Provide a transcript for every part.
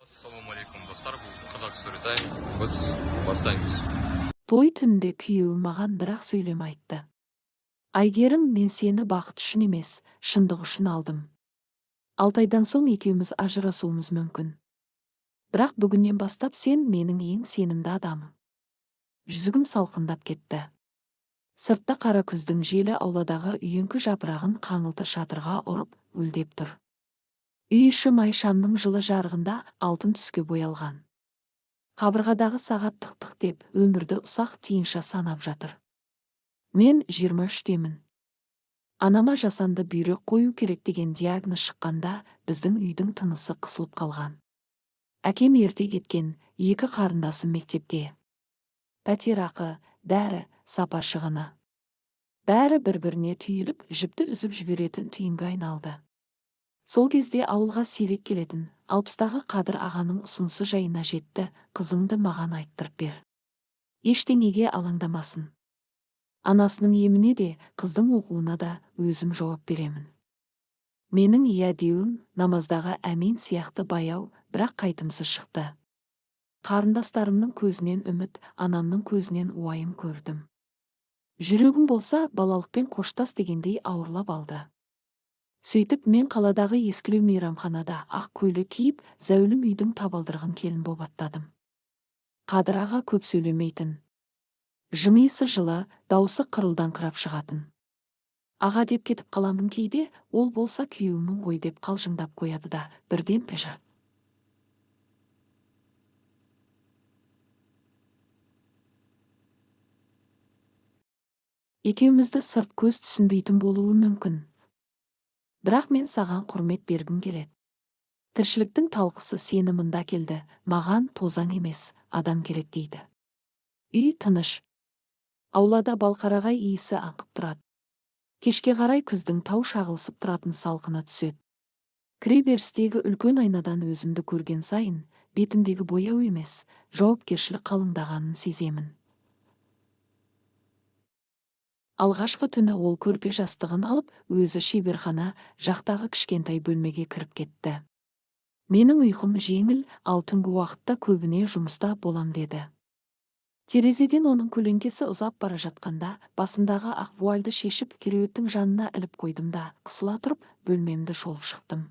Ассалаумағалейкум достар, бұл қазақ Storytime. Біз бастаймыз. Той түнде күйеуім маған бірақ сөйлем айтты. Айгерім, мен сені бақыт үшін емес, шындық үшін алдым. 6 айдан соң екеуміз ажырасуымыз мүмкін. Бірақ бүгіннен бастап сен менің ең сенімді адамым. Жүзігім салқындап кетті. Сыртта қара күздің желі ауладағы үйеңкі жапырағын қаңылтыр шатырға ұрып өлдеп тұр. Үй іші май шамның жылы жарығында алтын түске боялған. Қабырғадағы сағат тық-тық деп өмірді ұсақ тиынша санап жатыр. Мен 23-темін. Анама жасанды бүйрек қою керек деген диагноз шыққанда біздің үйдің тынысы қысылып қалған. Әкем ерте кеткен, 2 қарындасым мектепте. Пәтерақы, дәрі, сапар шығыны. Бәрі бір-біріне түйіліп, жіпті үзіп жіберетін түйінге айналды. Сол кезде ауылға сирек келетін 60-тағы Қадыр ағаның ұсынысы жайына жетті, қызыңды маған айттырып бер. Ештеңеге алаңдамасын. Анасының еміне де, қыздың оқуына да өзім жауап беремін. Менің иә деуім намаздағы әмин сияқты баяу, бірақ қайтымсыз шықты. Қарындастарымның көзінен үміт, анамның көзінен уайым көрдім. Жүрегім болса балалықпен қоштас дегендей ауырлап алды. Сөйтіп мен қаладағы ескілеу мейрамханада ақ көйлек киіп, зәулім үйдің табалдырығын келін боп аттадым. Қадыр аға көп сөйлемейтін. Жымиысы жылы, даусы қырылдаңқырап шығатын. Аға деп кетіп қаламын кейде, ол болса күйеуімнің ғой деп қалжыңдап қояды да, бірден пежар. Екеумізді сырт көз түсінбейтін болуы мүмкін. Бірақ мен саған құрмет бергім келеді. Тіршіліктің талқысы сені мында келді, маған тозаң емес, адам керек дейді. Үй тыныш. Аулада балқарағай иісі аңқып тұрады. Кешке қарай күздің тау шағылысып тұратын салқыны түседі. Кіреберістегі үлкен айнадан өзімді көрген сайын, бетімдегі бояу емес, жауапкершілік қалыңдағанын сеземін. Алғашқы түні ол көрпе жастығын алып, өзі шеберхана жақтағы кішкентай бөлмеге кіріп кетті. Менің ұйқым жеңіл, ал түнгі уақытта көбіне жұмыста болам деді. Терезеден оның көлеңкесі ұзап бара жатқанда, басымдағы ақ вуальды шешіп, кереуеттің жанына іліп қойдым да, қысыла тұрып, бөлмемді шолып шықтым.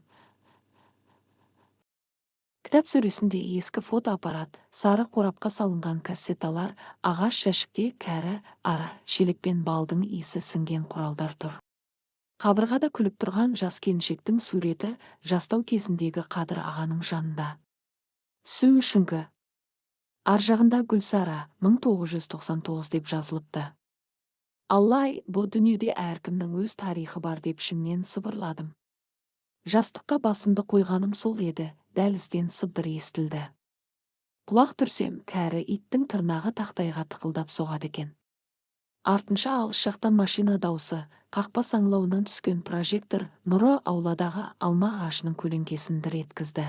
Кітап сөресінде ескі фотоаппарат, сары қорапқа салынған кассеталар, ағаш жәшікте кәрі, ара, шелек пен балдың иісі сіңген құралдар тұр. Қабырғада күліп тұрған жас келіншектің суреті жастау кезіндегі Қадыр ағаның жанында. Су үшіңкі. Ар жағында Гүлсара 1999 деп жазылыпты. Аллай, бұл дүниеде әркімнің өз тарихы бар деп ішімнен сыбырладым. Жастыққа басымды қойғаным сол еді, дәлізден сыбдыр естілді. Құлақ түрсем, кәрі иттің тырнағы тақтайға тықылдап соғады екен. Артынша алыс жақтан машина даусы, қақпа саңлауынан түскен прожектор нұры ауладағы алма ағашының көлеңкесін дір еткізді.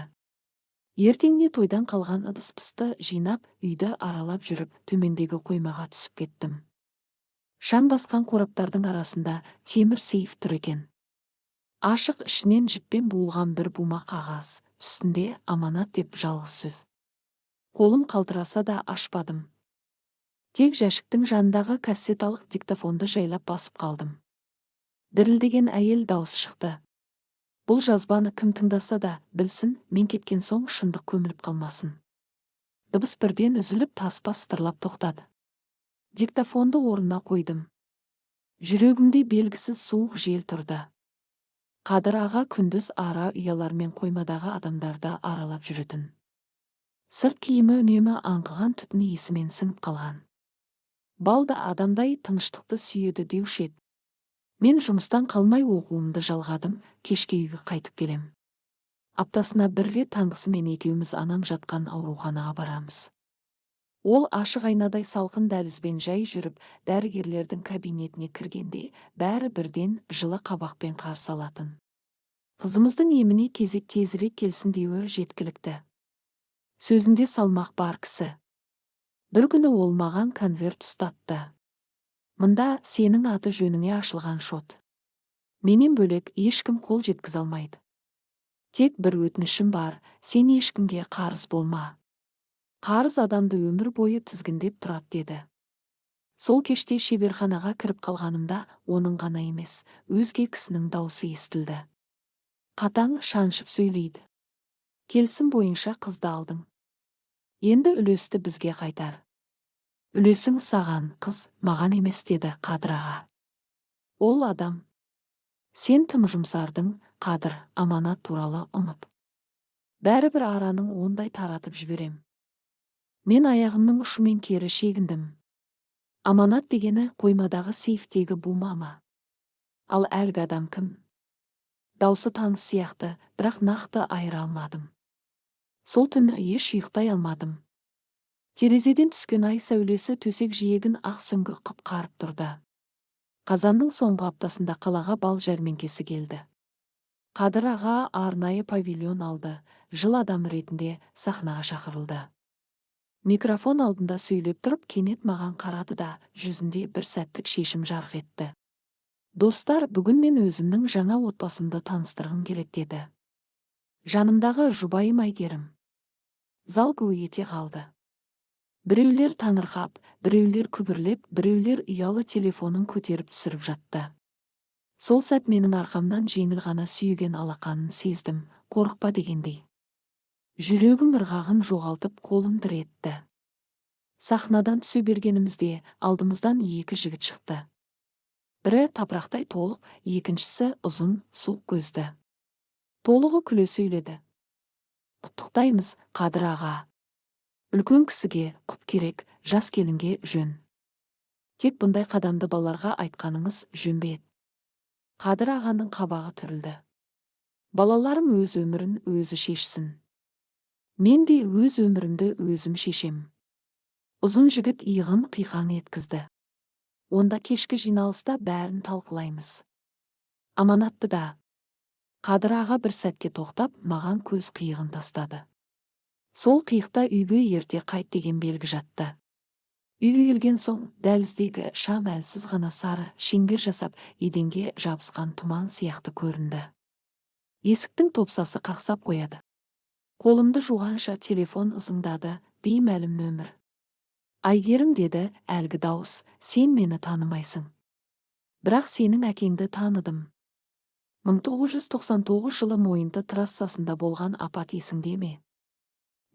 Ертеңіне тойдан қалған ыдыс-пысты жинап, үйді аралап жүріп, төмендегі қоймаға түсіп кеттім. Шаң басқан қораптардың арасында темір сейф тұр екен. Ашық, ішінен жіппен буылған бір бума қағаз, үстінде аманат деп жалғыз сөз. Қолым қалтыраса да ашпадым. Тек жәшіктің жанындағы кассеталық диктофонды жайлап басып қалдым. Дірілдеген әйел даусы шықты. Бұл жазбаны кім тыңдаса да, білсін, мен кеткен соң шындық көміліп қалмасын. Дыбыс бірден үзіліп, таспа сытырлап тоқтады. Диктофонды орнына қойдым. Жүрегімде белгісіз суық жел тұрды. Қадыр аға күндіз ара ұялармен қоймадағы адамдарды аралап жүретін. Сырт киімі үнемі аңқыған түтін иісімен сіңіп қалған. Балда адамдай тыныштықты сүйеді деуші еді. Мен жұмыстан қалмай оқуымды жалғадым, кешке үйге қайтып келем. Аптасына бір рет таңғысымен екеуміз анам жатқан ауруханаға барамыз. Ол ашық айнадай салқын дәлізбен жай жүріп, дәрігерлердің кабинетіне кіргенде, бәрі бірден жылы қабақпен қарсы алатын. Қызымыздың еміне кезек тезірек келсін деуі жеткілікті. Сөзінде салмақ бар кісі. Бір күні ол маған конверт ұстатты. Мында сенің аты жөніңе ашылған шот. Менен бөлек ешкім қол жеткізе алмайды. Тек бір өтінішім бар, сен ешкімге қарыз болма. Қарыз адамды өмір бойы тізгіндеп тұрады деді. Сол кеште шеберханаға кіріп қалғанымда, оның ғана емес, өзге кісінің даусы естілді. Қатаң, шаншып сөйлейді. Келісім бойынша қызды алдың. Енді үлесті бізге қайтар. Үлесің саған, қыз, маған емес, деді Қадыр аға. Ол адам. Сен тым жұмсардың, Қадыр, аманат туралы ұмыт. Бәрібір араның ондай таратып жіберем. Мен аяғымның ұшымен кері шегіндім. Аманат дегені қоймадағы сейфтегі бумама. Ал әлгі адам кім? Даусы таныс сияқты, бірақ нақты айыра алмадым. Сол түні еш ұйықтай алмадым. Терезеден түскен ай сәулесі төсек жиегін ақ сүңгі қып қарып тұрды. Қазанның соңғы аптасында қалаға бал жәрмеңкесі келді. Қадыр аға арнайы павильон алды, жыл адам ретінде сахнаға шақырылды. Микрофон алдында сөйлеп тұрып, кенет маған қарады да, жүзінде бір сәттік шешім жарқ етті. Достар, бүгін мен өзімнің жаңа отбасымды таныстырғым келеді деді. Жанымдағы жұбайым Әйгерім. Зал гу ете қалды. Біреулер таңырқап, біреулер күбірлеп, біреулер ұялы телефонын көтеріп түсіріп жатты. Сол сәт менің арқамнан жеңіл ғана сүйеген алақанын сездім, қорықпа дегендей. Жүрегім ырғағын жоғалтып, қолым дір етті. Сахнадан түсе бергенімізде алдымыздан екі жігіт шықты. Бірі тапырақтай толық, екіншісі ұзын, суық көзді. Толығы күле сөйледі. Құттықтаймыз, Қадыр аға. Үлкен кісіге құп керек, жас келінге жөн. Тек бұндай қадамды балаларға айтқаныңыз жөн бе еді? Қадыр ағаның қабағы түрілді. Балаларым өз өмірін өзі шешсін. Мен де өз өмірімді өзім шешем. Ұзын жігіт иығын қиқаң еткізді. Онда кешкі жиналыста бәрін талқылаймыз. Аманатты да. Қадыр аға бір сәтке тоқтап, маған көз қиығын тастады. Сол қиықта үйге ерте қайт деген белгі жатты. Үйге келген соң, дәліздегі шам әлсіз ғана сары шеңбер жасап, еденге жабысқан тұман сияқты көрінді. Есіктің топсасы қақсап қояды. Қолымды жуғанша телефон ызыңдады, беймәлім нөмір. Әйгерім, деді әлгі дауыс, сен мені танымайсың. Бірақ сенің әкеңді таныдым. 1999 жылы Мойынты трассасында болған апат есіңде ме?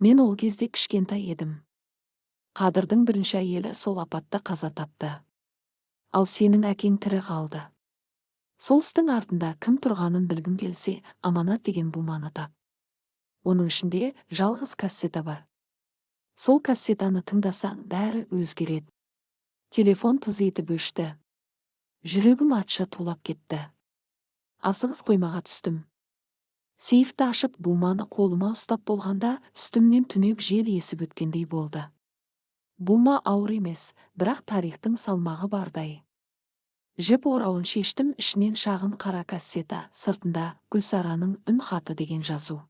Мен ол кезде кішкентай едім. Қадырдың бірінші әйелі сол апатта қаза тапты. Ал сенің әкең тірі қалды. Сол істің артында кім тұрғанын білгің келсе, Аманат деген буманы тап. Оның ішінде жалғыз кассета бар. Сол кассетаны тыңдасаң, бәрі өзгереді. Телефон тыз етіп өшті. Жүрегім атша тулап кетті. Асығыс қоймаға түстім. Сейфті ашып, буманы қолыма ұстап болғанда, үстімнен түнек жел есіп өткендей болды. Бума ауыр емес, бірақ тарихтың салмағы бардай. Жіп орауын шештім, ішінен шағын қара кассета, сыртында Гүлсараның үн хаты деген жазу.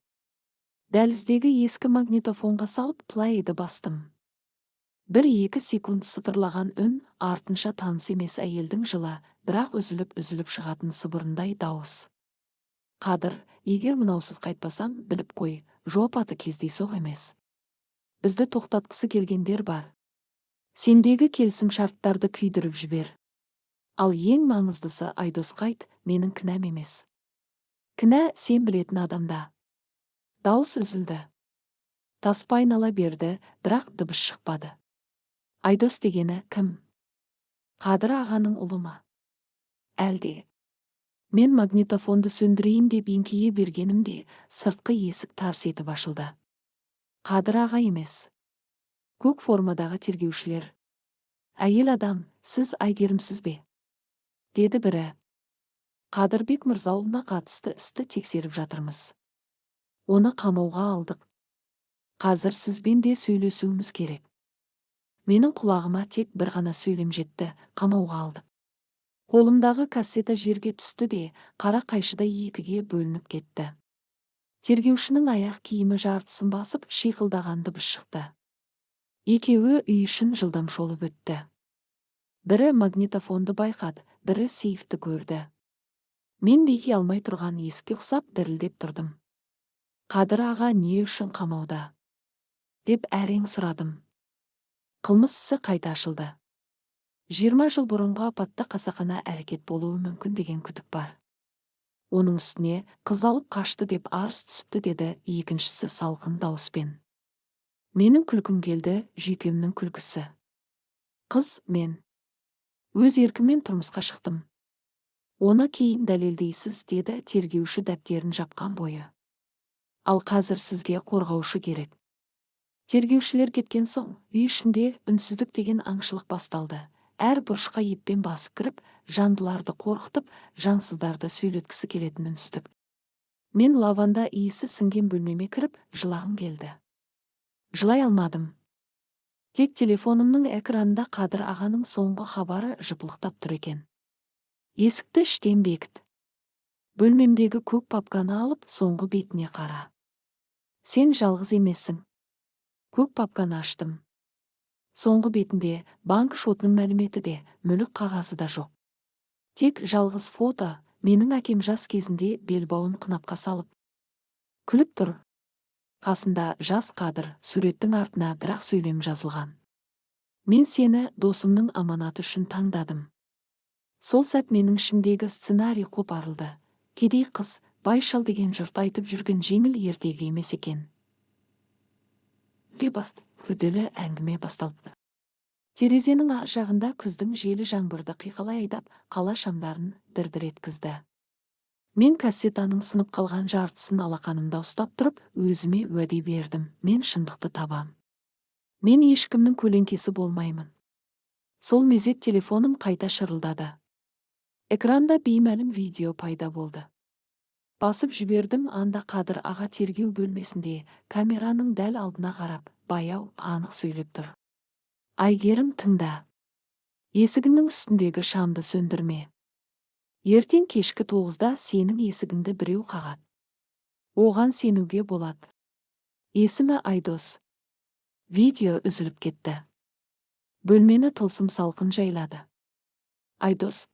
Дәліздегі ескі магнитофонға салып, плейді бастым. 1-2 секунд сытырлаған үн, артынша таныс емес әйелдің жылы, бірақ үзіліп шығатын сыбырындай дауыс. Қадыр, егер мынаусыз қайтпасам, біліп қой, жопаты кездейсоқ емес. Бізді тоқтатқысы келгендер бар. Сендегі келісім шарттарды күйдіріп жібер. Ал ең маңыздысы, Айдос қайт, менің кінәм емес. Кінә сен білетін адамда. Дауыс үзілді. Таспа айнала берді, бірақ дыбыс шықпады. Айдос дегені кім? Қадыр ағаның ұлы ма? Әлде. Мен магнитофонды сөндірейін деп еңкейе бергенімде, сыртқы есік тарс етіп ашылды. Қадыр аға емес. Көк формадағы тергеушілер. Әйел адам, сіз Әйгерімсіз бе? Деді бірі. Қадырбек Мырзаұлына қатысты істі тексеріп жатырмыз. Оны қамауға алдық. Қазір сізбен де сөйлесуіміз керек. Менің құлағыма тек бір ғана сөйлем жетті, қамауға алдық. Қолымдағы кассета жерге түсті де, қара қайшыда екіге бөлініп кетті. Тергеушінің аяқ киімі жартысын басып, шиқылдаған дыбыс шықты. Екеуі үй ішін жылдам шолып өтті. Бірі магнитофонды байқады, бірі сейфті көрді. Мен беки алмай тұрған есікке ұқсап дірілдеп тұрдым. Қадыр аға не үшін қамауда? Деп әрең сұрадым. Қылмыс ісі қайта ашылды. 20 жыл бұрынғы апатта қасақана әрекет болуы мүмкін деген күдік бар. Оның үстіне қыз алып қашты деп арыз түсіпті, деді екіншісі салқын дауыспен. Менің күлкім келді, жүйкемнің күлкісі. Қыз, мен өз еркіммен тұрмысқа шықтым. Оны кейін дәлелдейсіз, деді тергеуші дәптерін жапқан бойы. Ал қазір сізге қорғаушы керек. Тергеушілер кеткен соң үй ішінде үнсіздік деген аңшылық басталды. Әр бұрышқа еппен басып кіріп, жандыларды қорқытып, жансыздарды сөйлеткісі келетін үнсіздік. Мен лаванда иісі сіңген бөлмеме кіріп, жылағым келді. Жылай алмадым. Тек телефонымның экранында Қадыр ағаның соңғы хабары жыпылықтап тұр екен. Есікті іштен бекіт. Бөлмемдегі көк папканы алып, соңғы бетіне қара. Сен жалғыз емессің. Көк папканы аштым. Соңғы бетінде банк шотының мәліметі де, мүлік қағазы да жоқ. Тек жалғыз фото, менің әкем жас кезінде белбауын қынапқа салып күліп тұр. Қасында жас Қадыр, суреттің артына бірақ сөйлем жазылған. Мен сені досымның аманаты үшін таңдадым. Сол сәт менің ішімдегі сценарий қопарылды. Кедей қыз, байшал деген жұрт айтып жүрген жеңіл ертегі емес екен. Күрделі әңгіме басталды. Терезенің ар жағында күздің желі жаңбырды қиқалай айдап, қала шамдарын дір-дір еткізді. Мен кассетаның сынып қалған жартысын алақанымда ұстап тұрып, өзіме уәде бердім. Мен шындықты табам. Мен ешкімнің көлеңкесі болмаймын. Сол мезет телефоным қайта шырылдады. Экранда беймәлім видео пайда болды. Басып жібердім, анда Қадыр аға тергеу бөлмесінде камераның дәл алдына қарап, баяу, анық сөйлеп тұр. Айгерім, тыңда. Есігіңнің үстіндегі шамды сөндірме. Ертең кешкі 9-да сенің есігіңді біреу қағады. Оған сенуге болады. Есімі Айдос. Видео үзіліп кетті. Бөлмені тылсым салқын жайлады. Айдос.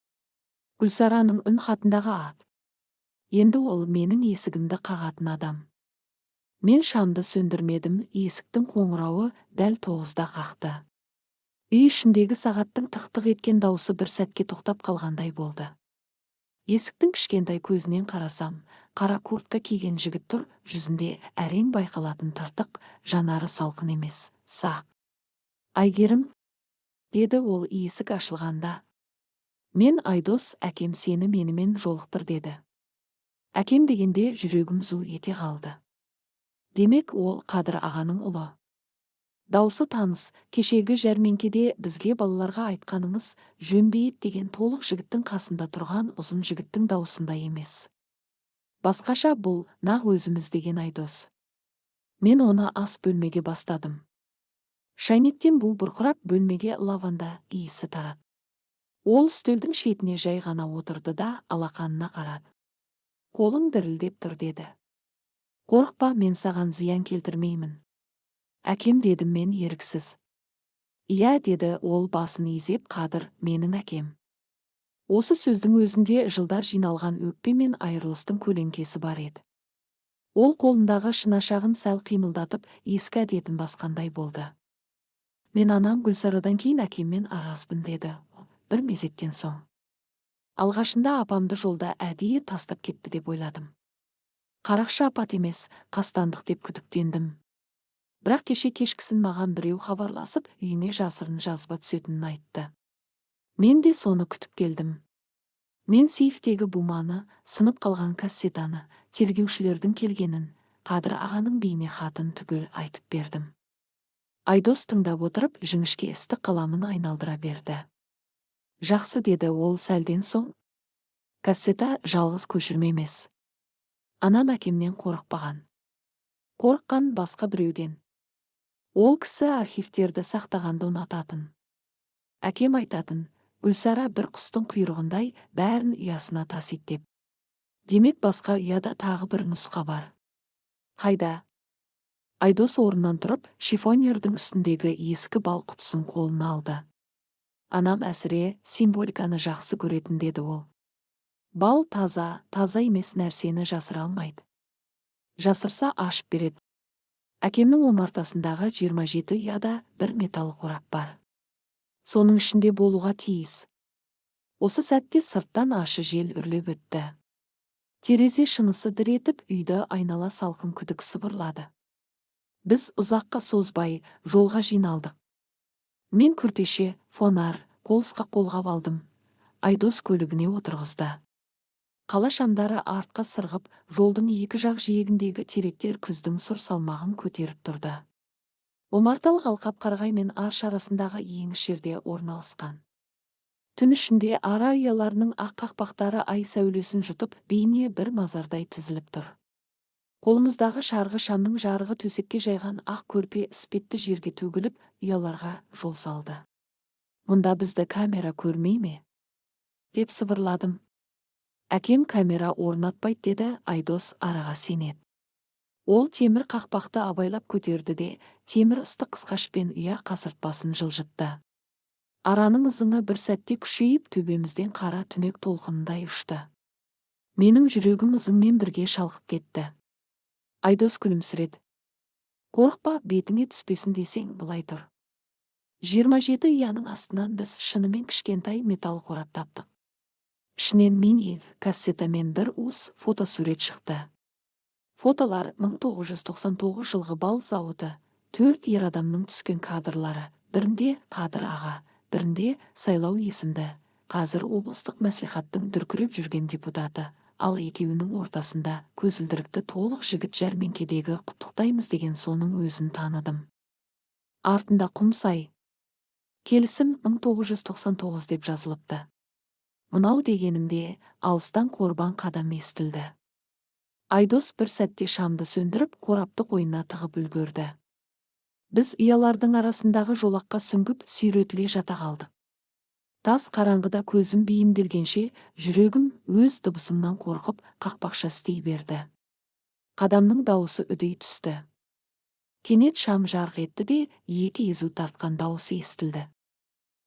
Гүлсараның үн хатындағы ат. Енді ол менің есігімді қағатын адам. Мен шамды сөндірмедім, есіктің қоңырауы дәл 9-да қақты. Үй ішіндегі сағаттың тық-тық еткен дауысы бір сәтке тоқтап қалғандай болды. Есіктің кішкентай көзінен қарасам, қара куртка киген жігіт тұр, жүзінде әрең байқалатын тыртық, жанары салқын емес, сақ. Айгерім, деді ол есік ашылғанда. Мен Айдос, әкем сені менімен жолықтыр деді. Әкем дегенде жүрегім зу ете қалды. Демек ол Қадыр ағаның ұлы. Даусы таныс, кешегі жәрмеңкеде бізге балаларға айтқаныңыз Жөнбейіт деген толық жігіттің қасында тұрған ұзын жігіттің даусында емес. Басқаша бұл нақ өзіміз деген Айдос. Мен оны ас бөлмеге бастадым. Шайнектен бу бұрқырап бөлмеге лаванда иісі тарады. Ол үстелдің шетіне жай ғана отырды да алақанына қарады. Қолың дірілдеп тұр деді. Қорықпа, мен саған зиян келтірмеймін. Әкем, дедім мен еріксіз. Иә, деді ол басын изеп, Қадыр, менің әкем. Осы сөздің өзінде жылдар жиналған өкпе мен айырылыстың көлеңкесі бар еді. Ол қолындағы шынашағын сәл қимылдатып, ескі әдетін басқандай болды. Мен анам Гүлсарадан кейін әкеммен араспын, деді бір мезеттен соң. Алғашында апамды жолда әдейі тастап кетті деп ойладым. Қарақшы апат емес, қастандық деп күдіктендім. Бірақ кеше кешкісін маған біреу хабарласып, үйіне жасырын жазба түсетінін айтты. Мен де соны күтіп келдім. Мен сейфтегі буманы, сынып қалған кассетаны, тергеушілердің келгенін, Қадыр ағаның бейне хатын түгел айтып бердім. Айдос тыңдап отырып, жіңішке істі қаламын айналдыра берді. Жақсы, деді ол сәлден соң. Кассета жалғыз көшірме емес. Анам әкемнен қорықпаған. Қорыққан басқа біреуден. Ол кісі архивтерді сақтағанды ұнататын. Әкем айтатын, Гүлсара бір құстың құйрығындай бәрін ұясына тасиды деп. Демек басқа ұяда тағы бір нұсқа бар. Қайда? Айдос орнынан тұрып, шифонердің үстіндегі ескі бал құтысын қолына алды. Анам әсіре символиканы жақсы көретін, деді ол. Бал таза емес нәрсені жасыра алмайды. Жасырса ашып береді. Әкемнің омартасындағы 27 ұяда бір металл қорап бар. Соның ішінде болуға тиіс. Осы сәтте сырттан ашы жел үрлеп өтті. Терезе шынысы дір етіп, үйді айнала салқын күдік сыбырлады. Біз ұзаққа созбай жолға жиналдық. Мен күртеше, фонар, қолысқа қолғап алдым. Айдос көлігіне отырғызды. Қала шамдары артқа сырғып, жолдың екі жақ жиегіндегі теректер күздің сұр салмағын көтеріп тұрды. Омарталық алқап қарағай мен арш арасындағы еңіс жерде орналасқан. Түн ішінде ара ұяларының ақ қақпақтары ай сәулесін жұтып, бейне бір мазардай тізіліп тұр. Қолымыздағы шарғы шамның жарығы төсекке жайған ақ көрпе іспетті жерге төгіліп, ұяларға жол салды. Мұнда бізді камера көрмей ме? Деп сыбырладым. Әкем камера орнатпайды деді, Айдос араға сенеді. Ол темір қақпақты абайлап көтерді де, темір ыстық қысқашпен ұя қасыртпасын жылжытты. Араның ызыңы бір сәтте күшейіп, төбемізден қара түнек толқындай ұшты. Менің жүрегім ызыңмен бірге шалқып кетті. Айдос күлімсіреді. Қорықпа, бетіңе түспесін десең, былай тұр. 27 ұяның астынан біз шынымен кішкентай металл қорап таптық. Ішінен мини кассета мен бір уыс фотосурет шықты. Фотолар 1999 жылғы бал зауыты, 4 ер адамның түскен кадрлары, бірінде Қадыр аға, бірінде Сайлау есімді, қазір облыстық мәслихаттың дүркіреп жүрген депутаты, ал екеуінің ортасында көзілдірікті толық жігіт жәрмеңкедегі құттықтаймыз деген соның өзін таныдым. Артында Құмсай. Келісім 1999 деп жазылыпты. Мынау дегенімде алыстан қорбан қадам естілді. Айдос бір сәтте шамды сөндіріп, қорапты қойнына тығып үлгерді. Біз ұялардың арасындағы жолаққа сүңгіп, сүйретіле жата қалдық. Тас қараңғыда көзім бейімделгенше, жүрегім өз дыбысымнан қорқып, қақпақша істей берді. Қадамның дауысы үдей түсті. Кенет шам жарқ етті де, екі езу тартқан дауысы естілді.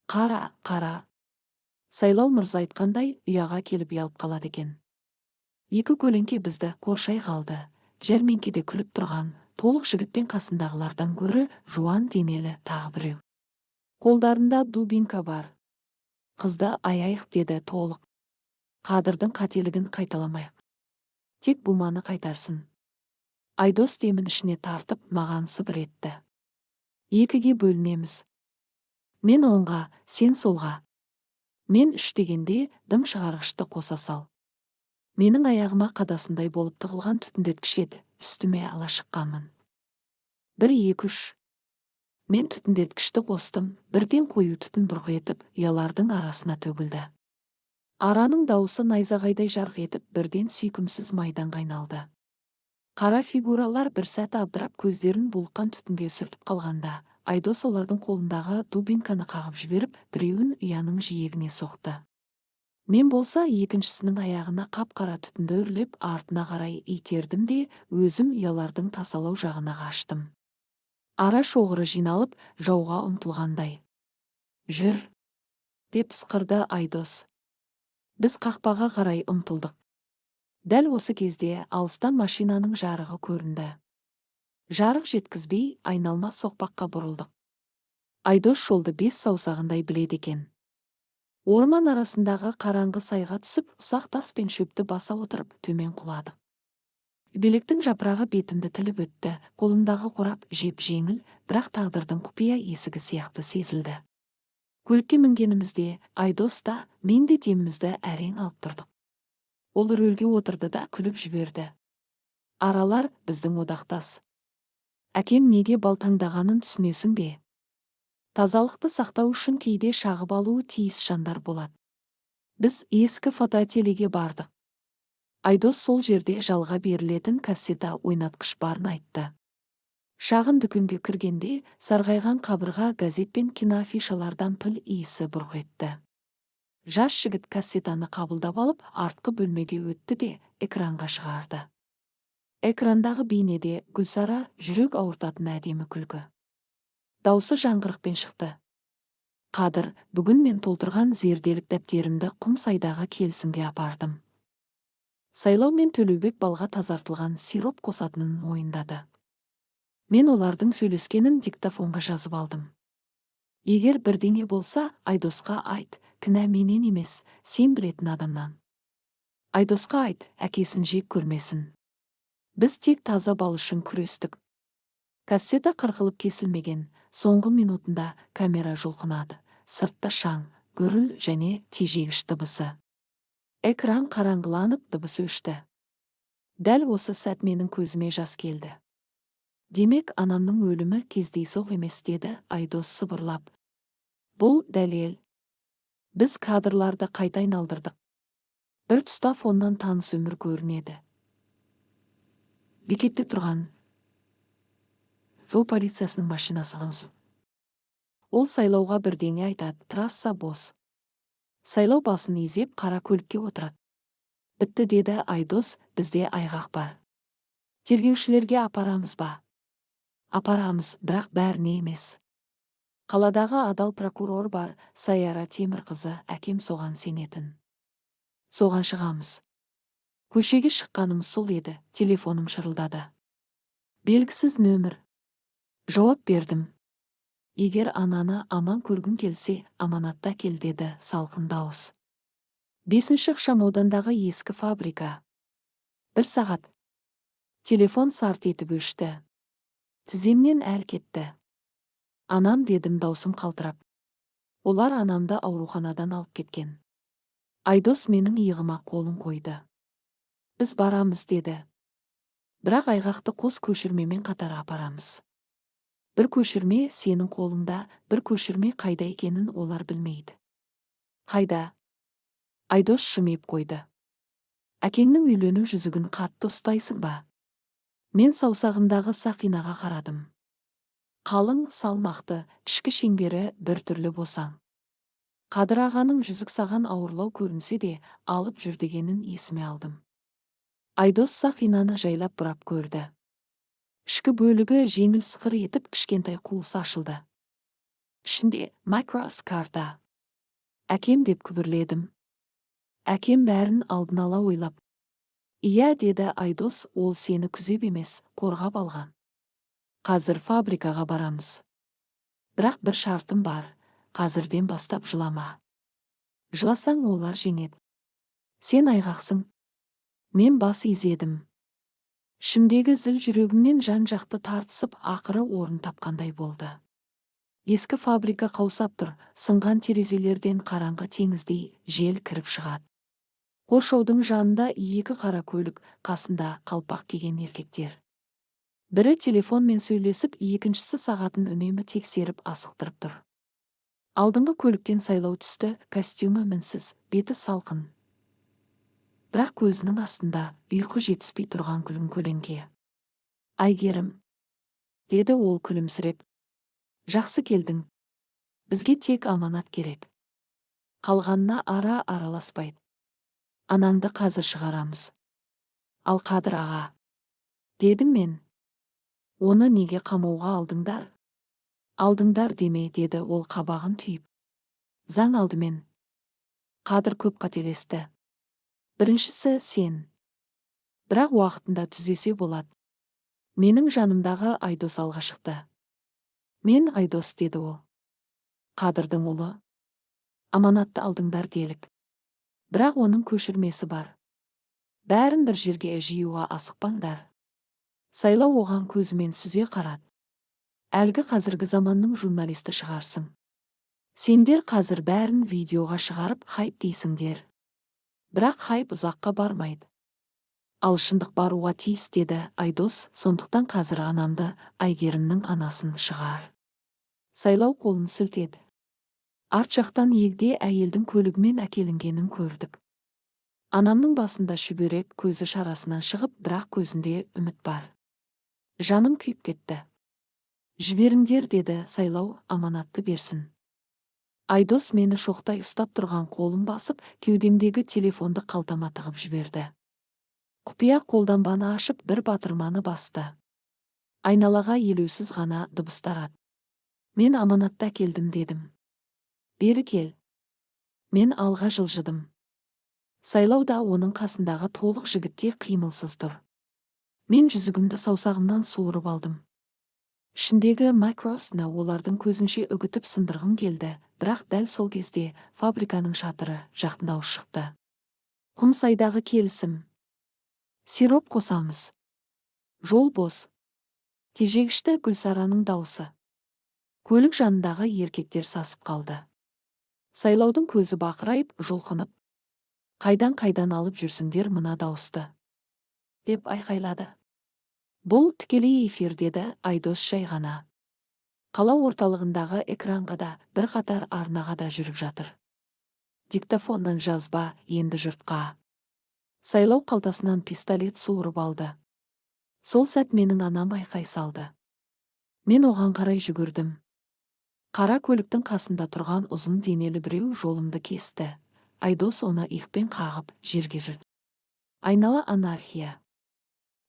Қара, қара. Сайлау мырза айтқандай, ұяға келіп ұялып қалады екен. Екі көлеңке бізді қоршай қалды. Жәрмеңкеде күліп тұрған, толық жігітпен қасындағылардан гөрі жуан денелі тағы біреу. Қолдарында дубинка бар. Қызды аяйық деді толық. Қадырдың қателігін қайталамайық. Тек буманы қайтарсын. Айдос демін ішіне тартып, маған сыбыр етті. Екіге бөлінеміз. Мен оңға, сен солға. Мен үш дегенде дым шығарғышты қоса сал. Менің аяғыма қадасындай болып тығылған түтіндеткіш еді, үстіме ала шыққанмын. 1-2-3. Мен түтіндеткішті қостым, бірден қою түтін бұрқ етіп, ұялардың арасына төгілді. Араның дауысы найзағайдай жарқ етіп, бірден сүйкімсіз майданға айналды. Қара фигуралар бір сәт абдырап көздерін булыққан түтінге сүртіп қалғанда, Айдос олардың қолындағы дубинканы қағып жіберіп, біреуін ұяның жиегіне соқты. Мен болса екіншісінің аяғына қап-қара түтінді үрлеп, артына қарай итердім де, өзім ұялардың тасалау жағына қаштым. Ара шоғыры жиналып, жауға ұмтылғандай. Жүр, деп сықырды Айдос. Біз қақпаға қарай ұмтылдық. Дәл осы кезде алыстан машинаның жарығы көрінді. Жарық жеткізбей, айналма соқпаққа бұрылдық. Айдос жолды 5 саусағындай біледі екен. Орман арасындағы қараңғы сайға түсіп, ұсақ тас пен шөпті баса отырып, төмен құладық. Белектің жапырағы бетімді тіліп өтті, қолымдағы қорап жеп-жеңіл, бірақ тағдырдың құпия есігі сияқты сезілді. Көлікке мінгенімізде, Айдос та, мен де демімізді әрең алып тұрдық. Ол рөлге отырды да күліп жіберді. Аралар біздің одақтас. Әкем неге балтаңдағанын түсінесің бе? Тазалықты сақтау үшін кейде шағып алуы тиіс жандар болады. Біз ескі фотоательеге бардық. Айдос сол жерде жалға берілетін кассета ойнатқыш барын айтты. Шағын дүкенге кіргенде, сарғайған қабырға газет пен киноафишалардан піл иісі бұрқ етті. Жас жігіт кассетаны қабылдап алып, артқы бөлмеге өтті де, экранға шығарды. Экрандағы бейнеде Гүлсара жүрек ауыртатын әдемі күлкі. Даусы жаңғырықпен шықты. Қадыр, бүгін мен толтырған зерделік дәптерімді Құмсайдағы келісімге апардым. Сайлау мен Төлеубек балға тазартылған сироп қосатынын мойындады. Мен олардың сөйлескенін диктофонға жазып алдым. Егер бірдеңе болса, Айдосқа айт, кінә менен емес, сен білетін адамнан. Айдосқа айт, әкесін жек көрмесін. Біз тек таза бал үшін күрестік. Кассета қырқылып кесілмеген, соңғы минутында камера жұлқынады. Сыртта шаң, гүріл және тежегіш дыбысы. Экран қараңғыланып, дыбыс өшті. Дәл осы сәт менің көзіме жас келді. Демек, анамның өлімі кездейсоқ емес, деді Айдос сыбырлап. Бұл дәлел. Біз кадрларды қайта айналдырдық. Бір тұста фоннан таныс өмір көрінеді. Бекетте тұрған жол полициясының машинасы ғанзу. Ол Сайлауға бірдеңе айтады, трасса бос. Сайлау басын изеп қара көлікке отырады. Бітті, деді Айдос, бізде айғақ бар. Тергеушілерге апарамыз ба? Апарамыз, бірақ бәріне емес. Қаладағы адал прокурор бар, Саяра Темірқызы, әкем соған сенетін. Соған шығамыз. Көшеге шыққанымыз сол еді, телефоным шырылдады. Белгісіз нөмір. Жауап бердім. Егер ананы аман көргің келсе, аманатта кел, деді салқын дауыс. 5-ші ықшамаудандағы ескі фабрика. 1 сағат. Телефон сарт етіп өшті. Тіземнен әл кетті. Анам, дедім даусым қалтырап. Олар анамды ауруханадан алып кеткен. Айдос менің иығыма қолын қойды. Біз барамыз, деді. Бірақ айғақты қос көшірмемен қатар апарамыз. Бір көшірме сенің қолыңда, бір көшірме қайда екенін олар білмейді. Қайда? Айдос шымеп қойды. Әкеңнің үйлену жүзігін қатты ұстайсың ба? Мен саусағымдағы сақинаға қарадым. Қалың, салмақты, ішкі шеңбері бір түрлі босаң. Қадыр ағаның жүзік саған ауырлау көрінсе де, алып жүр дегенін есіме алдым. Айдос сақинаны жайлап бұрап көрді. Ішкі бөлігі жеңіл сықыр етіп кішкентай қуысы ашылды. Ішінде Micros карта. Әкем, деп күбірледім. Әкем бәрін алдын ала ойлап. Ия, деді Айдос, ол сені күзеп емес, қорғап алған. Қазір фабрикаға барамыз. Бірақ бір шартым бар, қазірден бастап жылама. Жыласаң олар жеңеді. Сен айғақсың. Мен бас изедім. Ішімдегі зіл жүрегімнен жан-жақты тартысып, ақыры орын тапқандай болды. Ескі фабрика қаусап тұр, сынған терезелерден қараңғы теңіздей жел кіріп шығады. Қоршаудың жанында 2 қара көлік, қасында қалпақ киген еркектер. Бірі телефонмен сөйлесіп, екіншісі сағатын үнемі тексеріп асықтырып тұр. Алдыңғы көліктен Сайлау түсті, костюмі мінсіз, беті салқын. Бірақ көзінің астында ұйқы жетіспей тұрған күлін көлеңке. Айгерім, деді ол күлімсіреп. Жақсы келдің. Бізге тек аманат керек. Қалғанына ара араласпайды. Анаңды қазір шығарамыз. Ал Қадыр аға, дедім мен. Оны неге қамауға алдыңдар? Алдыңдар деме, деді ол қабағын түйіп. Заң алдымен. Қадыр көп қателесті. Біріншісі сен. Бірақ уақытында түзесе болады. Менің жанымдағы Айдос алға шықты. Мен Айдос, деді ол. Қадырдың ұлы. Аманатты алдыңдар делік. Бірақ оның көшірмесі бар. Бәрін бір жерге жиюға асықпаңдар. Сайлау оған көзімен сүзе қарады. Әлгі қазіргі заманның журналисті шығарсың. Сендер қазір бәрін видеоға шығарып хайп дейсіңдер. Бірақ хайп ұзаққа бармайды. Ал шындық баруға тиіс, деді Айдос, сондықтан қазір анамды, Айгерімнің анасын шығар. Сайлау қолын сілтеді. Арт жақтан егде әйелдің көлігімен әкелінгенін көрдік. Анамның басында шүберек, көзі шарасынан шығып, бірақ көзінде үміт бар. Жаным күйіп кетті. Жіберіңдер, деді Сайлау, аманатты берсін. Айдос мені шоқтай ұстап тұрған қолын басып, кеудемдегі телефонды қалтама тығып жіберді. Құпия қолданбаны ашып, бір батырманы басты. Айналаға елеусіз ғана дыбыстар ат. Мен аманатта келдім, дедім. Бері кел. Мен алға жылжыдым. Сайлауда оның қасындағы толық жігітте қимылсыз тұр. Мен жүзігімді саусағымнан суырып алдым. Ішіндегі макросны олардың көзінше үгітіп сындырғым келді, бірақ дәл сол кезде фабриканың шатыры жақтан дауыс шықты. Құмсайдағы келісім. Сироп қосамыз. Жол бос. Тежегішті Гүлсараның дауысы. Көлік жанындағы еркектер сасып қалды. Сайлаудың көзі бақырайып, жұлқынып, қайдан алып жүрсіңдер мына дауысты, деп айқайлады. Бұл тікелей эфир деді Айдос жай ғана. Қала орталығындағы экранға да бір қатар арнаға да жүріп жатыр. Диктофоннан жазба енді жұртқа. Сайлау қалтасынан пистолет суырып алды. Сол сәт менің анам айқай салды. Мен оған қарай жүгірдім. Қара көліктің қасында тұрған ұзын денелі біреу жолымды кесті. Айдос оны иықпен қағып жерге жүрді. Айнала анархия.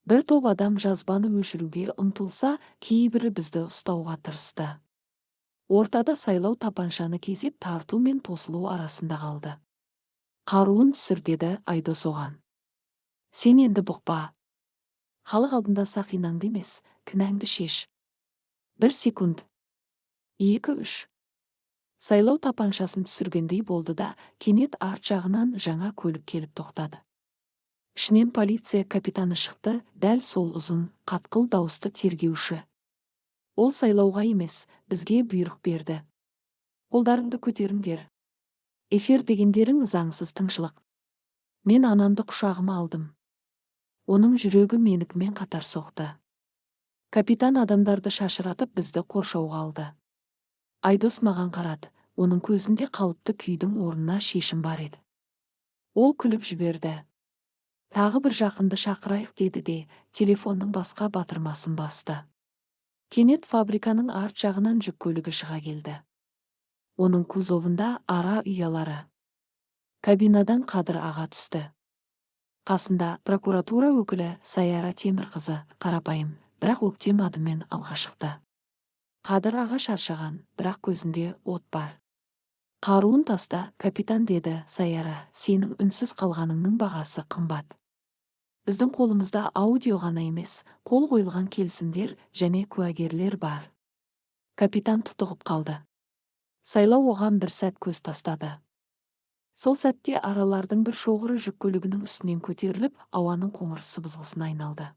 Бір топ адам жазбаны өшіруге ұмтылса, кейбірі бізді ұстауға тырысты. Ортада Сайлау тапаншаны кезеп тарту мен тосылу арасында қалды. Қаруын түсір деді Айдос оған. Сен енді бұқпа. Халық алдында сақинаңды емес, кінәңді шеш. 1 секунд. 2-3. Сайлау тапаншасын түсіргендей болды да, кенет арт жағынан жаңа көлік келіп тоқтады. Ішінен полиция капитаны шықты, дәл сол ұзын, қатқыл дауысты тергеуші. Ол Сайлауға емес, бізге бұйрық берді. Қолдарыңды көтеріңдер. Эфир дегендерің заңсыз тыңшылық. Мен анамды құшағыма алдым. Оның жүрегі менікімен қатар соқты. Капитан адамдарды шашыратып бізді қоршауға алды. Айдос маған қарады, оның көзінде қалыпты күйдің орнына шешім бар еді. Ол күліп жіберді. Тағы бір жақынды шақырайық деді де, телефонның басқа батырмасын басты. Кенет фабриканың арт жағынан жүк көлігі шыға келді. Оның кузовында ара ұялары. Кабинадан Қадыр аға түсті. Қасында прокуратура өкілі Саяра Темірқызы, қарапайым, бірақ өктем адыммен алға шықты. Қадыр аға шаршаған, бірақ көзінде от бар. Қаруын таста, капитан деді Саяра, сенің үнсіз қалғаныңның бағасы қымбат. Біздің қолымызда аудио ғана емес, қол қойылған келісімдер және куәгерлер бар. Капитан тұтығып қалды. Сайлау оған бір сәт көз тастады. Сол сәтте аралардың бір шоғыры жүк көлігінің үстінен көтеріліп, ауаның қоңыр сыбызғысына айналды.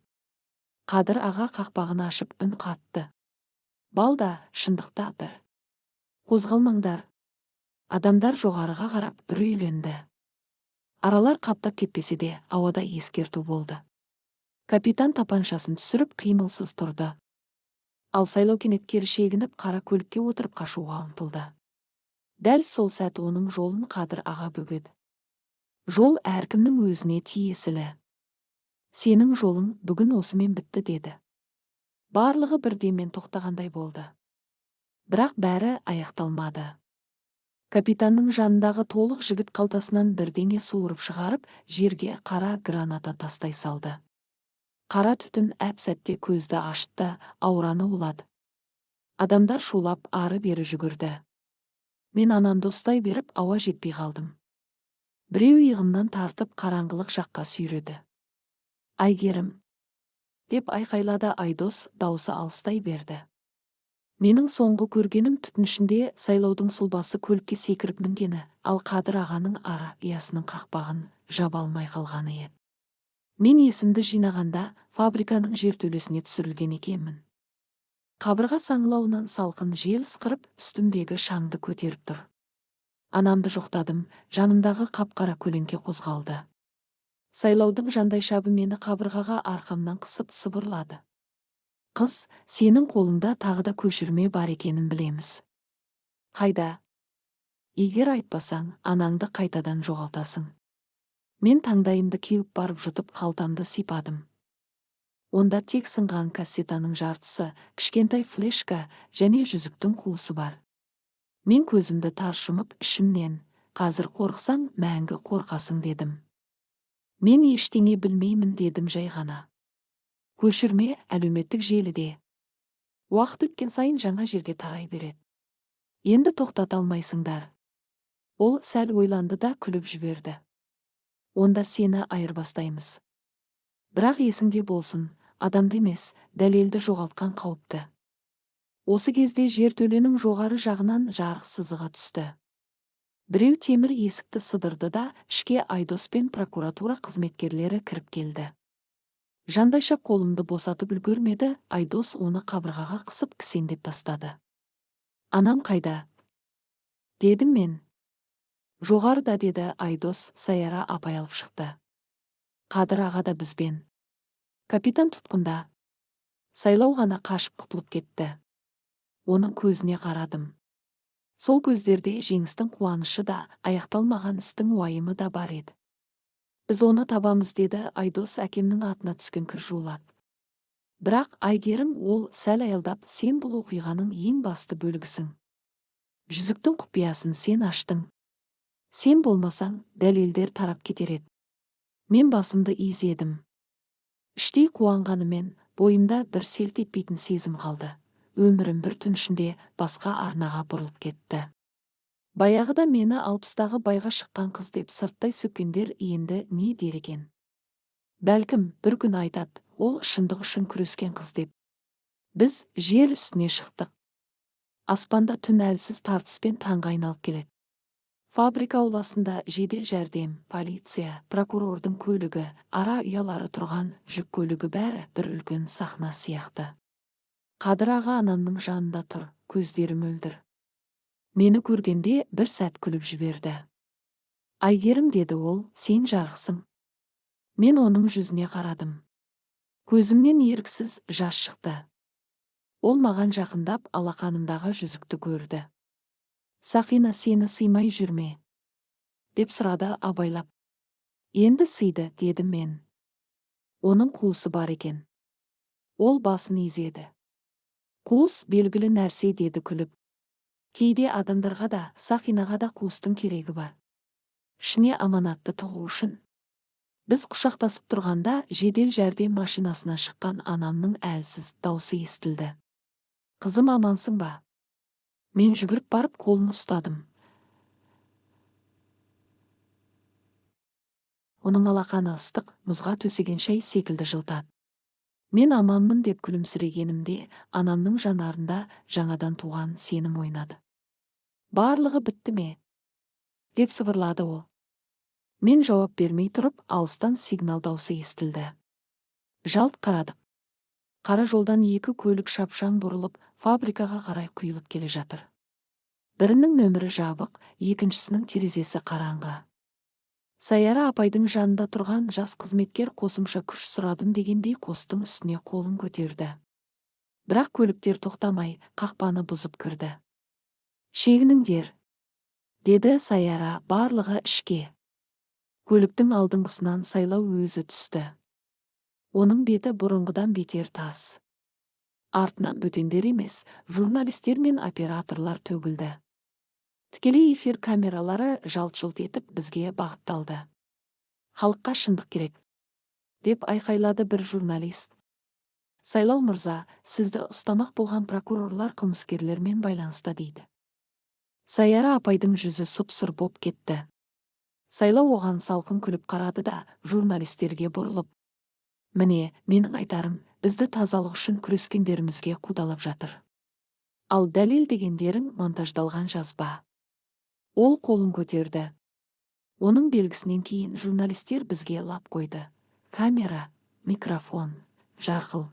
Қадыр аға қақпағын ашып үн қатты. Балда, шындықта бір. Қозғалмаңдар. Адамдар жоғарыға қарап бір үйленді. Аралар қаптап кетпесе де, ауада ескерту болды. Капитан тапаншасын түсіріп қимылсыз тұрды. Ал Сайлау кенет кері шегініп қара көлікке отырып қашуға ұмтылды. Дәл сол сәт оның жолын Қадыр аға бөгеді. Жол әркімнің өзіне тиесілі. Сенің жолың бүгін осымен бітті деді. Барлығы бірдемен тоқтағандай болды. Бірақ бәрі аяқталмады. Капитанның жанындағы толық жігіт қалтасынан бірдеңе суырып шығарып, жерге қара граната тастай салды. Қара түтін әп-сәтте көзді ашты, аураны улады. Адамдар шулап ары-бері жүгірді. Мен анамды ұстай беріп ауа жетпей қалдым. Біреу иығымнан тартып қараңғылық жаққа сүйреді. Айгерім, деп айқайлады Айдос, даусы алыстай берді. Менің соңғы көргенім түтін ішінде Сайлаудың сұлбасы көлікке секіріп мінгені, ал Қадыр ағаның ара ұясының қақпағын жаба алмай қалғаны еді. Мен есімді жинағанда фабриканың жертөлесіне түсірілген екенмін. Қабырға саңылауынан салқын жел ысқырып, үстімдегі шаңды көтеріп тұр. Анамды жоқтадым, жанымдағы қап-қара көлеңке қозғалды. Сайлаудың жандай шабы мені қабырғаға арқамнан қысып сыбырлады. Қыз, сенің қолыңда тағы да көшірме бар екенін білеміз. Қайда? Егер айтпасаң, анаңды қайтадан жоғалтасың. Мен таңдайымды кеуіп барып жұтып қалтамды сипадым. Онда тек сынған кассетаның жартысы, кішкентай флешка және жүзіктің қуысы бар. Мен көзімді тарс жұмып ішімнен, қазір қорқсаң, мәңгі қорқасың дедім. Мен ештеңе білмеймін дедім жай ғана. Көшірме әлеуметтік желіде. Уақыт өткен сайын жаңа жерге тарай береді. Енді тоқтата алмайсыңдар. Ол сәл ойланды да күліп жіберді. онда сені айырбастаймыз. Бірақ есіңде болсын, адамды емес, дәлелді жоғалтқан қауіпті. Осы кезде жертөленің жоғары жағынан жарық сызыға түсті. Біреу темір есікті сыдырды да, ішке Айдос пен прокуратура қызметкерлері кіріп келді. Жандайша қолымды босатып үлгермеді, Айдос оны қабырғаға қысып кісендеп тастады. Анам қайда? Дедім мен. Жоғарыда, деді Айдос. Саяра апай алып шықты. Қадыр аға да бізбен. Капитан тұтқында. Сайлау ғана қашып құтылып кетті. Оның көзіне қарадым. Сол көздерде жеңістің қуанышы да, аяқталмаған істің уайымы да бар еді. Біз оны табамыз, деді Айдос әкемнің атына түскен кір жуылады. Бірақ Айгерім, ол сәл аялдап, сен бұл оқиғаның ең басты бөлігісің. Жүзіктің құпиясын сен аштың. Сен болмасаң, дәлелдер тарап кетер еді. Мен басымды изедім. Іштей қуанғанымен, бойымда бір селт етпейтін сезім қалды. Өмірім бір түн ішінде басқа арнаға бұрылып кетті. Баяғыда мені 60-тағы байға шыққан қыз деп сырттай сөккендер енді не дер екен? Бәлкім, бір күн айтады, ол шындық үшін күрескен қыз деп. Біз жер үстіне шықтық. Аспанда түн әлсіз тартыспен таңға айналып келеді. Фабрика ауласында жедел жәрдем, полиция, прокурордың көлігі, ара ұялары тұрған жүк көлігі бәрі бір үлкен сахна сияқты. Қадыр аға анамның жанында тұр, көздері мөлдір. Мені көргенде бір сәт күліп жіберді. Айгерім, деді ол, сен жарықсың. Мен оның жүзіне қарадым. Көзімнен еріксіз жас шықты. Ол маған жақындап алақанымдағы жүзікті көрді. Сақина, сені сыймай жүрме? Деп сұрады абайлап. Енді сыйды, дедім мен. Оның қуысы бар екен. Ол басын изеді. Қуыс белгілі нәрсе, деді күліп. Кейде адамдарға да, Сақинаға да қуыстың керегі бар. Ішіне аманатты тығу үшін. Біз құшақтасып тұрғанда жедел жәрдем машинасына шыққан анамның әлсіз даусы естілді. Қызым, амансың ба? Мен жүгіріп барып қолын ұстадым. Оның алақаны ыстық, мұзға төсеген шай секілді жылтады. Мен аманмын деп күлімсірегенімде, анамның жанарында жаңадан туған сенім ойнады. Барлығы бітті ме? Деп сыбырлады ол. Мен жауап бермей тұрып, алыстан сигнал даусы естілді. Жалт қарадық. Қара жолдан екі көлік шапшаң бұрылып, фабрикаға қарай құйылып келе жатыр. Бірінің нөмірі жабық, екіншісінің терезесі қараңғы. Саяра апайдың жанында тұрған жас қызметкер қосымша күш сұрадым дегендей қостың үстіне қолын көтерді. Бірақ көліктер тоқтамай, қақпаны бұзып кірді. Шегініңдер, деді Саяра, барлығы ішке. Көліктің алдыңғысынан Сайлау өзі түсті. Оның беті бұрынғыдан бетер тас. Артынан бөтендер емес, журналистер мен операторлар төгілді. Тікелей эфир камералары жалт-жұлт етіп бізге бағытталды. Халыққа шындық керек, деп айқайлады бір журналист. Сайлау мырза, сізді ұстамақ болған прокурорлар қылмыскерлермен байланыста, дейді. Саяра апайдың жүзі сұп-сұр боп кетті. Сайлау оған салқын күліп қарады да, журналистерге бұрылып. Міне, менің айтарым, бізді тазалық үшін күрескендерімізге қудалап жатыр. Ал дәлел дегендерің монтаждалған жазба. Ол қолын көтерді. Оның белгісінен кейін журналистер бізге лап қойды. Камера, микрофон, жарқыл.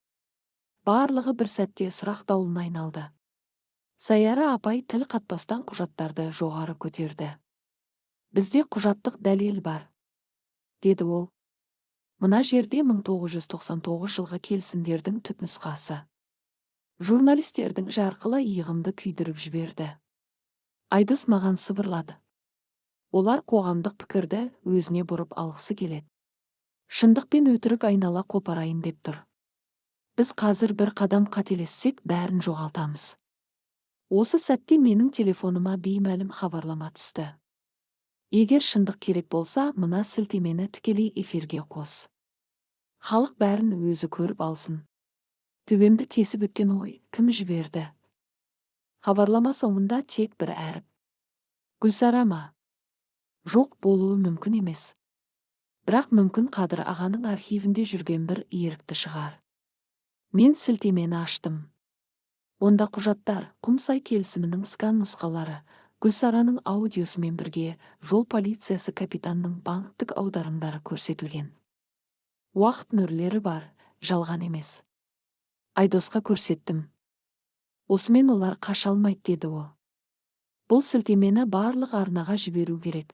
Барлығы бір сәтте сұрақ дауылына айналды. Саяра апай тіл қатпастан құжаттарды жоғары көтерді. Бізде құжаттық дәлел бар, деді ол. Мына жерде 1999 жылғы келісімдердің түпнұсқасы. Журналистердің жарқылы иығымды күйдіріп жіберді. Айдос маған сыбырлады. Олар қоғамдық пікірді өзіне бұрып алғысы келеді. Шындық пен өтірік айнала қопарайын деп тұр. Біз қазір бір қадам қателессек, бәрін жоғалтамыз. Осы сәтте менің телефоныма беймәлім хабарлама түсті. Егер шындық керек болса, мына сілтемені тікелей эфирге қос. Халық бәрін өзі көріп алсын. Төбемді тесіп өткен ой, кім жіберді? Хабарлама соңында тек бір әріп. Гүлсара ма? Жоқ, болуы мүмкін емес. Бірақ мүмкін Қадыр ағаның архивінде жүрген бір ерікті шығар. Мен сілтемені аштым. Онда құжаттар, Құмсай келісімінің скан нұсқалары, Гүлсараның аудиосымен бірге жол полициясы капитанның банктік аударымдары көрсетілген. Уақыт мөрлері бар, жалған емес. Айдосқа көрсеттім. Осымен олар қаша алмайды, деді ол. Бұл сілтемені барлық арнаға жіберу керек.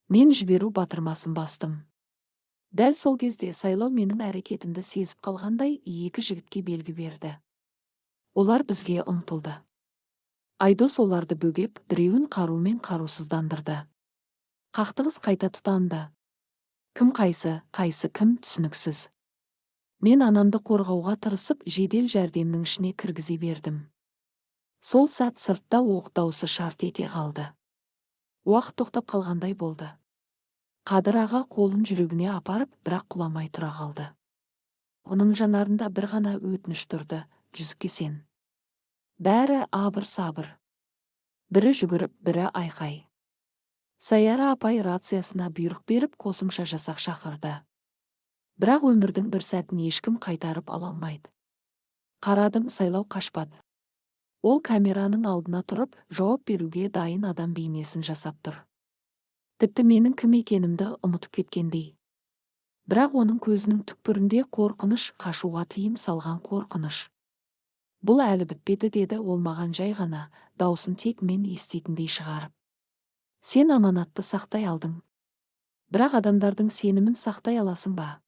Мен жіберу батырмасын бастым. Дәл сол кезде Сайлау менің әрекетімді сезіп қалғандай екі жігітке белгі берді. Олар бізге ұмтылды. Айдос оларды бөгеп, біреуін қарумен қарусыздандырды. Қақтығыс қайта тұтанды. Кім қайсы кім түсініксіз. Мен анамды қорғауға тырысып, жедел жәрдемнің ішіне кіргізе бердім. Сол сәт сыртта оқ даусы шарт ете қалды. Уақыт тоқтап қалғандай болды. Қадыр аға қолын жүрегіне апарып, бірақ құламай тұра қалды. Оның жанарында бір ғана өтініш тұрды: жүзікке сен. Бәрі абыр-сабыр. Бірі жүгіріп, бірі айқай. Саяра апай рациясына бұйрық беріп, қосымша жасақ шақырды. Бірақ өмірдің бір сәтін ешкім қайтарып ала алмайды. Қарадым, Сайлау қашпады. Ол камераның алдына тұрып, жауап беруге дайын адам бейнесін жасап тұр. Тіпті менің кім екенімді ұмытып кеткендей. Бірақ оның көзінің түкпірінде қорқыныш, қашуға тыйым салған қорқыныш. Бұл әлі бітпеді, деді ол маған жай ғана, даусын тек мен еститіндей шығарып. Сен аманатты сақтай алдың. Бірақ адамдардың сенімін сақтай аласың ба?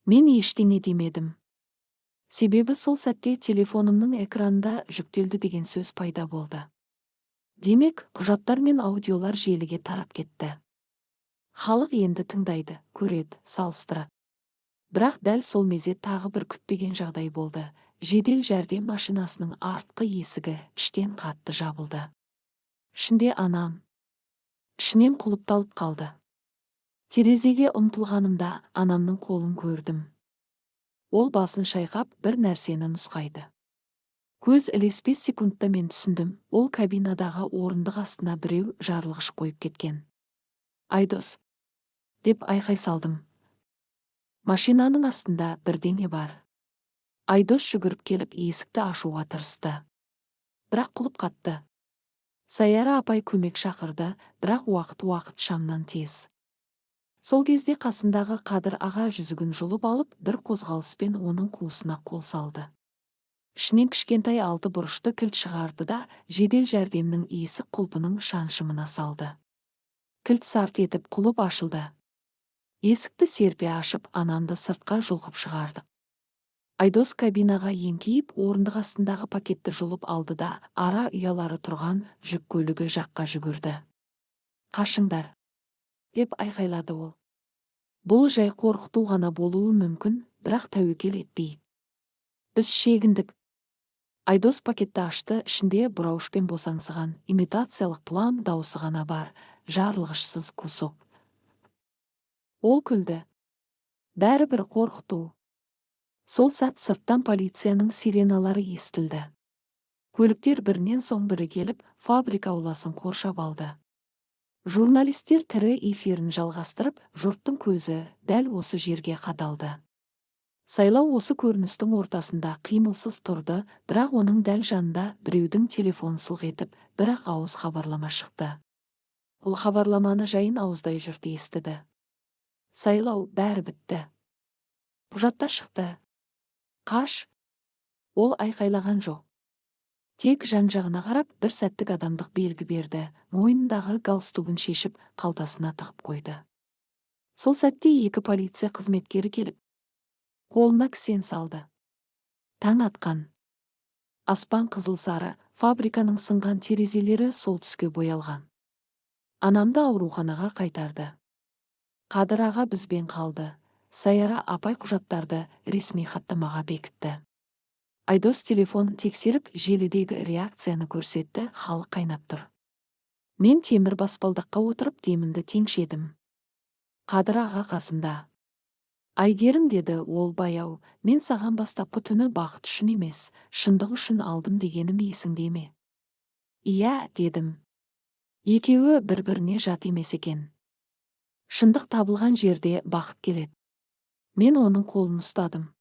Мен ештеңе демедім. Себебі сол сәтте телефонымның экранында жүктелді деген сөз пайда болды. Демек, құжаттар мен аудиолар желіге тарап кетті. Халық енді тыңдайды, көреді, салыстырады. Бірақ дәл сол мезет тағы бір күтпеген жағдай болды. Жедел жәрдем машинасының артқы есігі іштен қатты жабылды. Ішінде анам. Ішінен құлыпталып қалды. Терезеге ұмтылғанымда анамның қолын көрдім. Ол басын шайқап бір нәрсені нұсқайды. Көз ілеспес секундта мен түсіндім, ол кабинадағы орындық астына біреу жарылғыш қойып кеткен. Айдос, деп айқай салдым. Машинаның астында бірдеңе бар. Айдос жүгіріп келіп есікті ашуға тырысты. Бірақ құлып қатты. Саяра апай көмек шақырды, бірақ уақыт шамнан тез. Сол кезде қасымдағы Қадыр аға жүзігін жұлып алып, бір қозғалыспен оның қуысына қол салды. Ішінен кішкентай 6 бұрышты кілт шығарды да жедел жәрдемнің есік құлпының шаншымына салды. Кілт сарт етіп құлып ашылды. Есікті серпе ашып, анамды сыртқа жұлқып шығардық. Айдос кабинаға еңкейіп, орындық астындағы пакетті жұлып алды да ара ұялары тұрған жүк көлігі жаққа жүгірді. Қашыңдар, деп айқайлады ол. Бұл жай қорқыту ғана болуы мүмкін, бірақ тәуекел етпейді. Біз шегіндік. Айдос пакетті ашты, ішінде бұрауышпен босаңсыған имитациялық плам дауысы ғана бар, жарылғышсыз кусок. Ол күлді. Бәрібір қорқыту. Сол сәт сырттан полицияның сиреналары естілді. Көліктер бірінен соң бірі келіп, фабрика ауласын қоршап алды. Журналистер тірі эфирін жалғастырып, жұрттың көзі дәл осы жерге қадалды. Сайлау осы көріністің ортасында қимылсыз тұрды, бірақ оның дәл жанында біреудің телефон сылқ етіп, бір-ақ ауыз хабарлама шықты. Ол хабарламаны жайын ауыздай жұрт естіді. Сайлау, бәрі бітті. Құжаттар шықты. Қаш? Ол айқайлаған жоқ. Тек жан-жағына қарап, бір сәттік адамдық белгі берді, мойнындағы галстугын шешіп, қалтасына тығып қойды. Сол сәтте 2 полиция қызметкері келіп, қолына кісен салды. Таң атқан. Аспан қызыл-сары, фабриканың сынған терезелері сол түске боялған. Анамды ауруханаға қайтарды. Қадыр аға бізбен қалды. Саяра апай құжаттарды ресми хаттамаға бекітті. Айдос телефон тексеріп, желідегі реакцияны көрсетті, халық қайнап тұр. Мен темір баспалдаққа отырып демімді теңшедім. Қадыр аға қасымда. Айгерім, деді ол баяу, мен саған бастапқы түні бақыт үшін емес, шындық үшін алдым дегенім есіңде ме? Иә, дедім. Екеуі бір-біріне жат емес екен. Шындық табылған жерде бақыт келеді. Мен оның қолын ұстадым.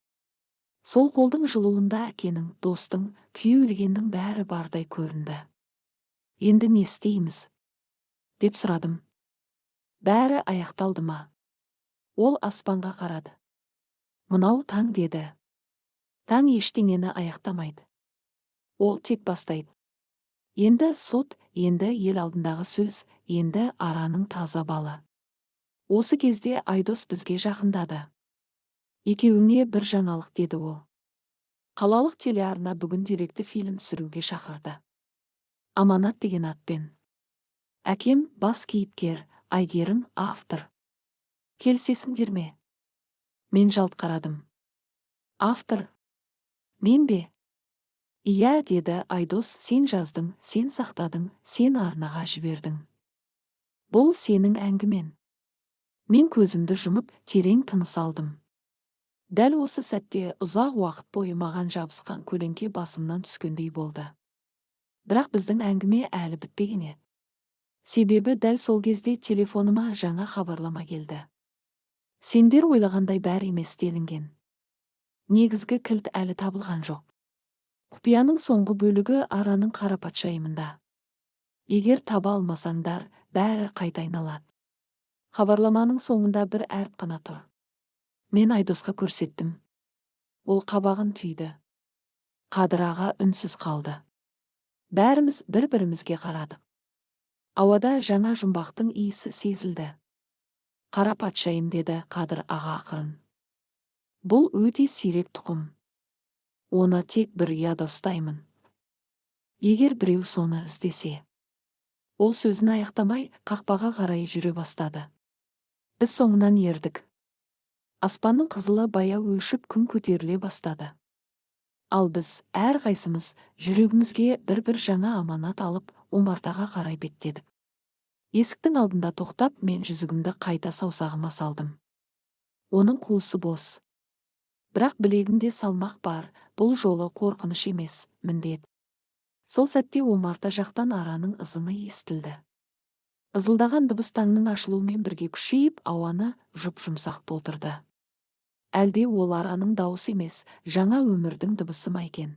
Сол қолдың жылуында әкенің, достың, күйі өлгеннің бәрі бардай көрінді. Енді не істейміз? Деп сұрадым. Бәрі аяқталды ма? Ол аспанға қарады. Мынау таң деді. Таң ештеңені аяқтамайды. Ол тек бастайды. Енді сот, енді ел алдындағы сөз, енді араның таза балы. Осы кезде Айдос бізге жақындады. Екеуіңе бір жаңалық, деді ол. Қалалық телеарна бүгін деректі фильм түсіруге шақырды. Аманат деген атпен. Әкем бас кейіпкер, Айгерім автор. Келісесіңдер ме? Мен жалт қарадым. Автор? Мен бе? Иә, деді Айдос, сен жаздың, сен сақтадың, сен арнаға жібердің. Бұл сенің әңгімен. Мен көзімді жұмып, терең тыныс алдым. Дәл осы сәтте ұзақ уақыт бойы маған жабысқан көлеңке басымнан түскендей болды. Бірақ біздің әңгіме әлі бітпеген еді. Себебі дәл сол кезде телефоныма жаңа хабарлама келді. Сендер ойлағандай бәрі емес делінген. Негізгі кілт әлі табылған жоқ. Құпияның соңғы бөлігі араның қарапатшайымында. Егер таба алмасаңдар, бәрі қайта айналады. Хабарламаның соңында бір әріп қана тұр. Мен Айдосқа көрсеттім. Ол қабағын түйді. Қадыр аға үнсіз қалды. Бәріміз бір-бірімізге қарадық. Ауада жаңа жұмбақтың иісі сезілді. Қарапатшайым, деді Қадыр аға ақырын. Бұл өте сирек тұқым. Оны тек бір ұяда ұстаймын. Егер біреу соны іздесе. Ол сөзін аяқтамай қақпаға қарай жүре бастады. Біз соңынан ердік. Аспанның қызылы баяу өшіп күн көтеріле бастады. Ал біз әрқайсымыз жүрегімізге бір-бір жаңа аманат алып, омартаға қарай беттедік. Есіктің алдында тоқтап, мен жүзігімді қайта саусағыма салдым. Оның қуысы бос. Бірақ білегімде салмақ бар, бұл жолы қорқыныш емес, міндет. Сол сәтте омарта жақтан араның ызыңы естілді. Ызылдаған дыбыс таңның ашылуымен бірге күшейіп, ауаны жұп-жұмсақ толтырды. Әлде ол араның дауысы емес, жаңа өмірдің дыбысы ма екен?